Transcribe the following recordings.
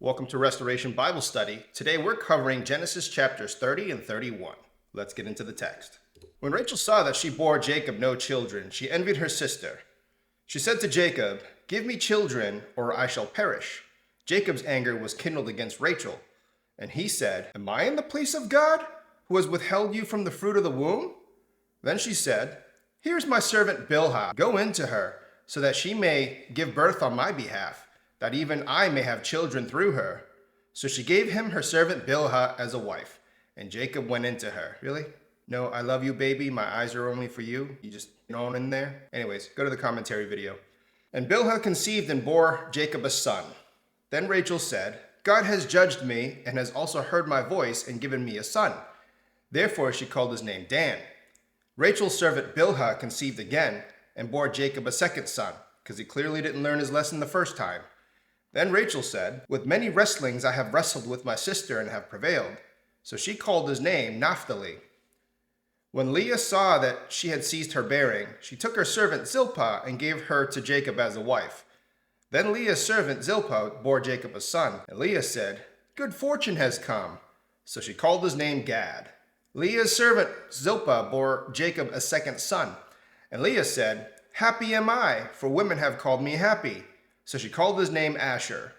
Welcome to Restoration Bible Study. Today we're covering Genesis chapters 30 and 31. Let's get into the text. When Rachel saw that she bore Jacob no children, she envied her sister. She said to Jacob, "Give me children, or I shall perish." Jacob's anger was kindled against Rachel, and he said, "Am I in the place of God, who has withheld you from the fruit of the womb?" Then she said, "Here's my servant Bilhah. Go in to her, so that she may give birth on my behalf, that even I may have children through her." So she gave him her servant Bilhah as a wife, and Jacob went into her. Really? No, I love you, baby. My eyes are only for you. You just on in there? Anyways, go to the commentary video. And Bilhah conceived and bore Jacob a son. Then Rachel said, "God has judged me and has also heard my voice and given me a son." Therefore she called his name Dan. Rachel's servant Bilhah conceived again and bore Jacob a second son, because he clearly didn't learn his lesson the first time. Then Rachel said, "With many wrestlings I have wrestled with my sister and have prevailed." So she called his name Naphtali. When Leah saw that she had ceased her bearing, she took her servant Zilpah and gave her to Jacob as a wife. Then Leah's servant Zilpah bore Jacob a son, and Leah said, "Good fortune has come." So she called his name Gad. Leah's servant Zilpah bore Jacob a second son, and Leah said, "Happy am I, for women have called me happy." So she called his name Asher.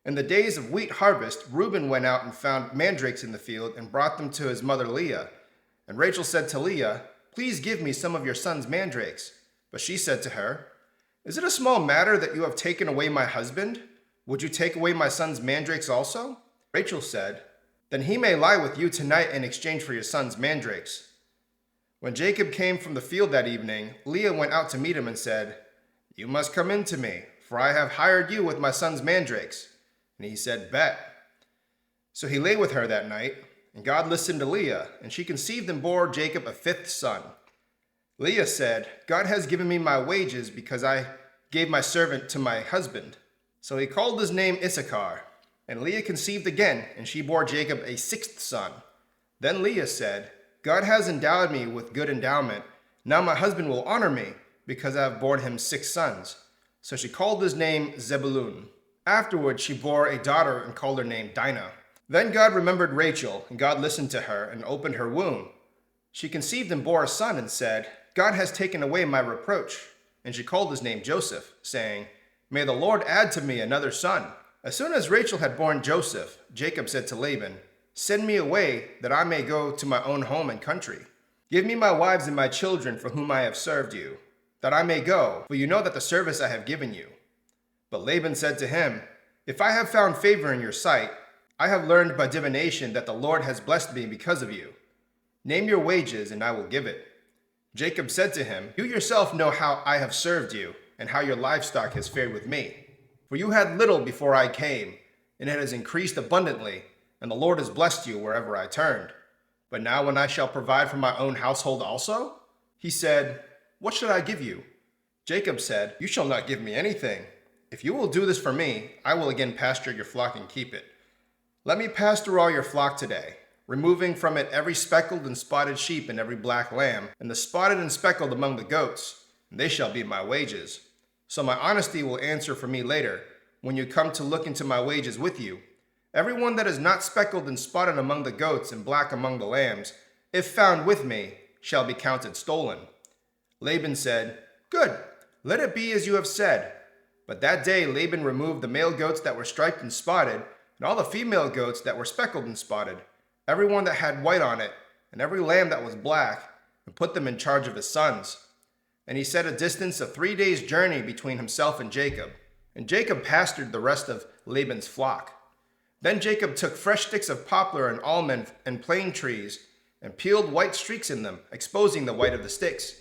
In the days of wheat harvest, Reuben went out and found mandrakes in the field and brought them to his mother Leah. And Rachel said to Leah, "Please give me some of your son's mandrakes." But she said to her, "Is it a small matter that you have taken away my husband? Would you take away my son's mandrakes also?" Rachel said, "Then he may lie with you tonight in exchange for your son's mandrakes." When Jacob came from the field that evening, Leah went out to meet him and said, "You must come in to me, for I have hired you with my son's mandrakes." And he said, "Bet." So he lay with her that night, and God listened to Leah, and she conceived and bore Jacob a fifth son. Leah said, "God has given me my wages because I gave my servant to my husband." So he called his name Issachar. And Leah conceived again, and she bore Jacob a sixth son. Then Leah said, "God has endowed me with good endowment. Now my husband will honor me, because I have borne him 6 sons. So she called his name Zebulun. Afterward she bore a daughter and called her name Dinah. Then God remembered Rachel, and God listened to her and opened her womb. She conceived and bore a son and said, "God has taken away my reproach." And she called his name Joseph, saying, "May the Lord add to me another son." As soon as Rachel had borne Joseph, Jacob said to Laban, "Send me away, that I may go to my own home and country. Give me my wives and my children for whom I have served you, that I may go, for you know that the service I have given you." But Laban said to him, "If I have found favor in your sight, I have learned by divination that the Lord has blessed me because of you. Name your wages, and I will give it." Jacob said to him, "You yourself know how I have served you, and how your livestock has fared with me. For you had little before I came, and it has increased abundantly, and the Lord has blessed you wherever I turned. But now when I shall provide for my own household also?" He said, "What should I give you?" Jacob said, "You shall not give me anything. If you will do this for me, I will again pasture your flock and keep it. Let me pass through all your flock today, removing from it every speckled and spotted sheep and every black lamb, and the spotted and speckled among the goats, and they shall be my wages. So my honesty will answer for me later, when you come to look into my wages with you. Everyone that is not speckled and spotted among the goats and black among the lambs, if found with me, shall be counted stolen." Laban said, "Good, let it be as you have said." But that day Laban removed the male goats that were striped and spotted, and all the female goats that were speckled and spotted, every one that had white on it, and every lamb that was black, and put them in charge of his sons. And he set a distance of 3 days' journey between himself and Jacob. And Jacob pastured the rest of Laban's flock. Then Jacob took fresh sticks of poplar and almond and plane trees, and peeled white streaks in them, exposing the white of the sticks.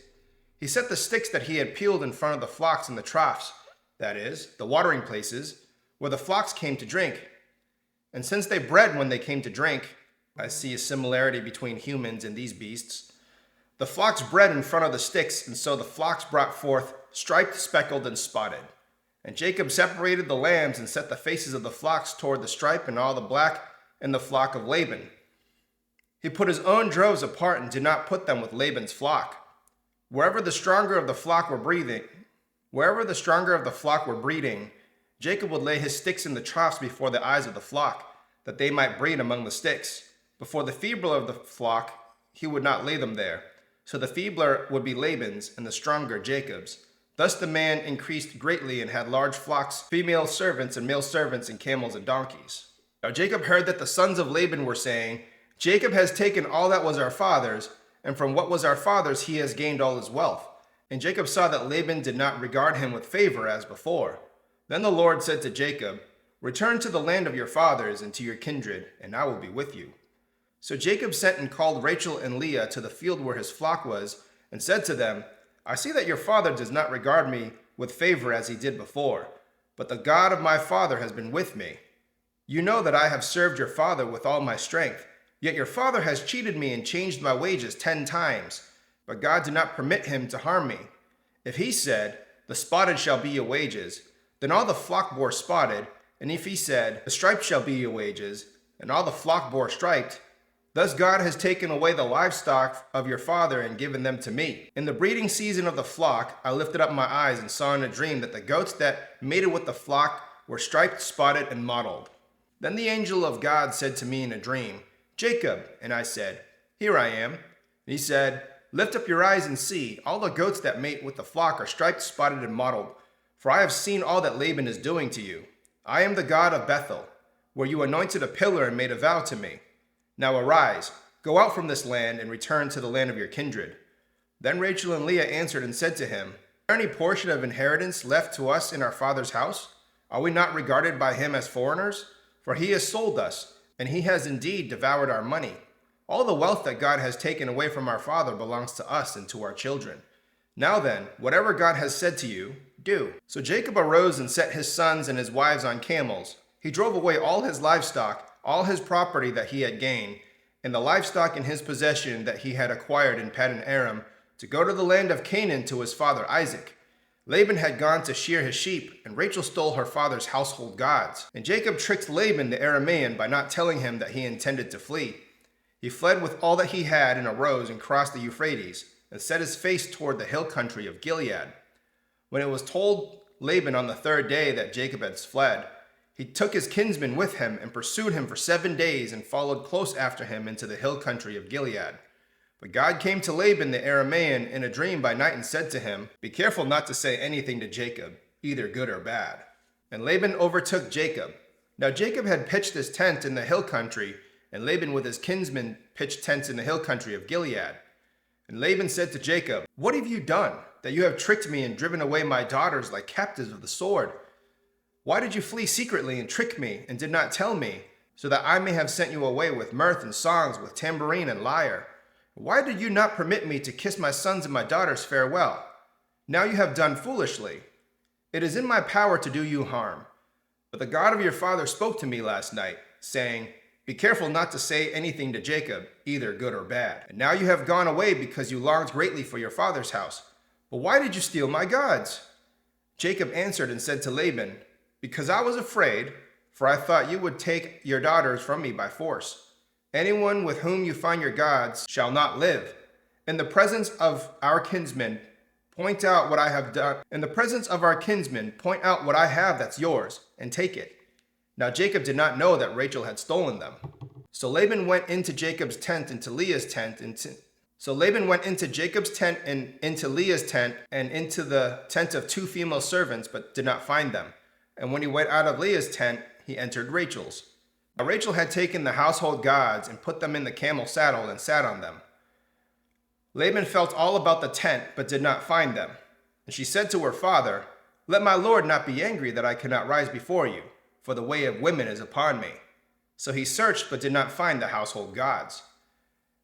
He set the sticks that he had peeled in front of the flocks in the troughs, that is, the watering places, where the flocks came to drink. And since they bred when they came to drink, I see a similarity between humans and these beasts, the flocks bred in front of the sticks, and so the flocks brought forth striped, speckled, and spotted. And Jacob separated the lambs and set the faces of the flocks toward the stripe and all the black in the flock of Laban. He put his own droves apart and did not put them with Laban's flock. Wherever the stronger of the flock were breeding, Jacob would lay his sticks in the troughs before the eyes of the flock, that they might breed among the sticks. Before the feebler of the flock, he would not lay them there. So the feebler would be Laban's, and the stronger Jacob's. Thus the man increased greatly and had large flocks, female servants and male servants, and camels and donkeys. Now Jacob heard that the sons of Laban were saying, Jacob has taken all that was our father's, and from what was our father's he has gained all his wealth. And Jacob saw that Laban did not regard him with favor as before. Then the Lord said to Jacob, Return to the land of your fathers and to your kindred, and I will be with you. So Jacob sent and called Rachel and Leah to the field where his flock was, and said to them, I see that your father does not regard me with favor as he did before, but the God of my father has been with me. You know that I have served your father with all my strength, yet your father has cheated me and changed my wages 10 times. But God did not permit him to harm me. If he said, The spotted shall be your wages, then all the flock bore spotted, and if he said, The striped shall be your wages, and all the flock bore striped, thus God has taken away the livestock of your father and given them to me. In the breeding season of the flock, I lifted up my eyes and saw in a dream that the goats that mated with the flock were striped, spotted, and mottled. Then the angel of God said to me in a dream, Jacob, and I said, Here I am. And he said, Lift up your eyes and see, all the goats that mate with the flock are striped, spotted, and mottled, for I have seen all that Laban is doing to you. I am the God of Bethel, where you anointed a pillar and made a vow to me. Now arise, go out from this land and return to the land of your kindred. Then Rachel and Leah answered and said to him, Is there any portion of inheritance left to us in our father's house? Are we not regarded by him as foreigners? For he has sold us, and he has indeed devoured our money. All the wealth that God has taken away from our father belongs to us and to our children. Now then, whatever God has said to you, do. So Jacob arose and set his sons and his wives on camels. He drove away all his livestock, all his property that he had gained, and the livestock in his possession that he had acquired in Paddan Aram, to go to the land of Canaan to his father Isaac. Laban had gone to shear his sheep, and Rachel stole her father's household gods. And Jacob tricked Laban the Aramean by not telling him that he intended to flee. He fled with all that he had and arose and crossed the Euphrates, and set his face toward the hill country of Gilead. When it was told Laban on the 3rd day that Jacob had fled, he took his kinsman with him and pursued him for 7 days and followed close after him into the hill country of Gilead. But God came to Laban the Aramean in a dream by night and said to him, Be careful not to say anything to Jacob, either good or bad. And Laban overtook Jacob. Now Jacob had pitched his tent in the hill country, and Laban with his kinsmen pitched tents in the hill country of Gilead. And Laban said to Jacob, What have you done, that you have tricked me and driven away my daughters like captives of the sword? Why did you flee secretly and trick me, and did not tell me, so that I may have sent you away with mirth and songs, with tambourine and lyre? Why did you not permit me to kiss my sons and my daughters farewell? Now you have done foolishly. It is in my power to do you harm. But the God of your father spoke to me last night, saying, Be careful not to say anything to Jacob, either good or bad. And now you have gone away because you longed greatly for your father's house. But why did you steal my gods? Jacob answered and said to Laban, Because I was afraid, for I thought you would take your daughters from me by force. Anyone with whom you find your gods shall not live. In the presence of our kinsmen, point out what I have done. In the presence of our kinsmen, point out what I have that's yours, and take it. Now Jacob did not know that Rachel had stolen them. So Laban went into Jacob's tent, into Leah's tent, So Laban went into Jacob's tent and into Leah's tent and into the tent of 2 female servants, but did not find them. And when he went out of Leah's tent, he entered Rachel's. Now Rachel had taken the household gods and put them in the camel saddle and sat on them. Laban felt all about the tent, but did not find them. And she said to her father, Let my lord not be angry that I cannot rise before you, for the way of women is upon me. So he searched, but did not find the household gods.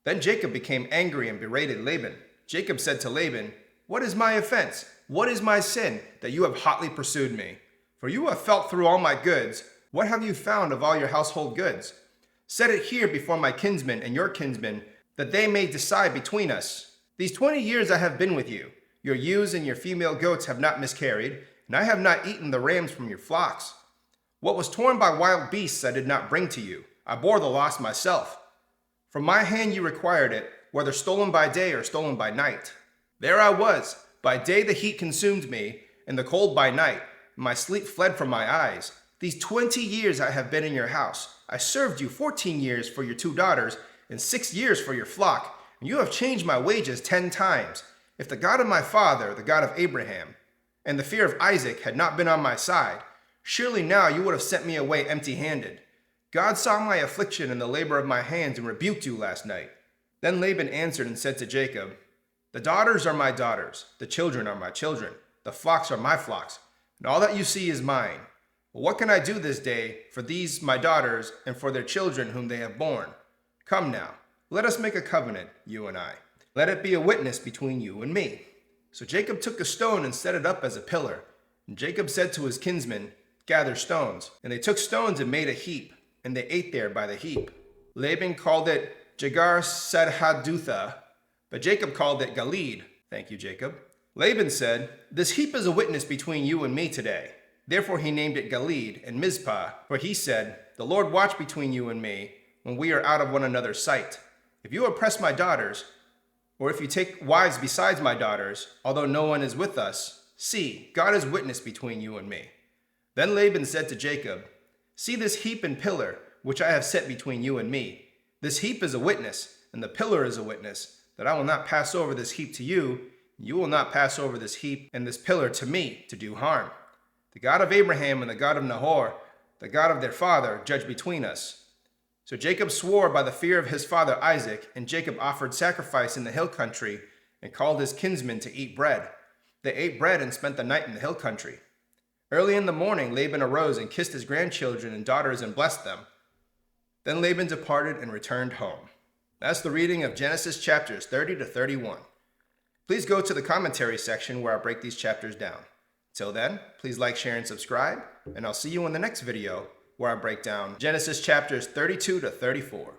Then Jacob became angry and berated Laban. Jacob said to Laban, What is my offense? What is my sin, that you have hotly pursued me? For you have felt through all my goods. What have you found of all your household goods? Set it here before my kinsmen and your kinsmen, that they may decide between us. These 20 years I have been with you. Your ewes and your female goats have not miscarried, and I have not eaten the rams from your flocks. What was torn by wild beasts I did not bring to you. I bore the loss myself. From my hand you required it, whether stolen by day or stolen by night. There I was. By day the heat consumed me, and the cold by night. My sleep fled from my eyes. These 20 years I have been in your house. I served you 14 years for your 2 daughters and 6 years for your flock, and you have changed my wages 10 times. If the God of my father, the God of Abraham, and the fear of Isaac had not been on my side, surely now you would have sent me away empty-handed. God saw my affliction and the labor of my hands and rebuked you last night." Then Laban answered and said to Jacob, "The daughters are my daughters, the children are my children, the flocks are my flocks, and all that you see is mine. What can I do this day for these my daughters and for their children whom they have borne? Come now, let us make a covenant, you and I. Let it be a witness between you and me." So Jacob took a stone and set it up as a pillar. And Jacob said to his kinsmen, "Gather stones." And they took stones and made a heap, and they ate there by the heap. Laban called it Jagar Sedhadutha, but Jacob called it Galeed. Thank you, Jacob. Laban said, "This heap is a witness between you and me today." Therefore he named it Galeed and Mizpah, for he said, "The Lord watch between you and me when we are out of one another's sight. If you oppress my daughters, or if you take wives besides my daughters, although no one is with us, see, God is witness between you and me." Then Laban said to Jacob, "See this heap and pillar, which I have set between you and me. This heap is a witness, and the pillar is a witness, that I will not pass over this heap to you, and you will not pass over this heap and this pillar to me to do harm. The God of Abraham and the God of Nahor, the God of their father, judge between us." So Jacob swore by the fear of his father Isaac, and Jacob offered sacrifice in the hill country and called his kinsmen to eat bread. They ate bread and spent the night in the hill country. Early in the morning, Laban arose and kissed his grandchildren and daughters and blessed them. Then Laban departed and returned home. That's the reading of Genesis chapters 30 to 31. Please go to the commentary section where I break these chapters down. Till then, please like, share, and subscribe, and I'll see you in the next video where I break down Genesis chapters 32 to 34.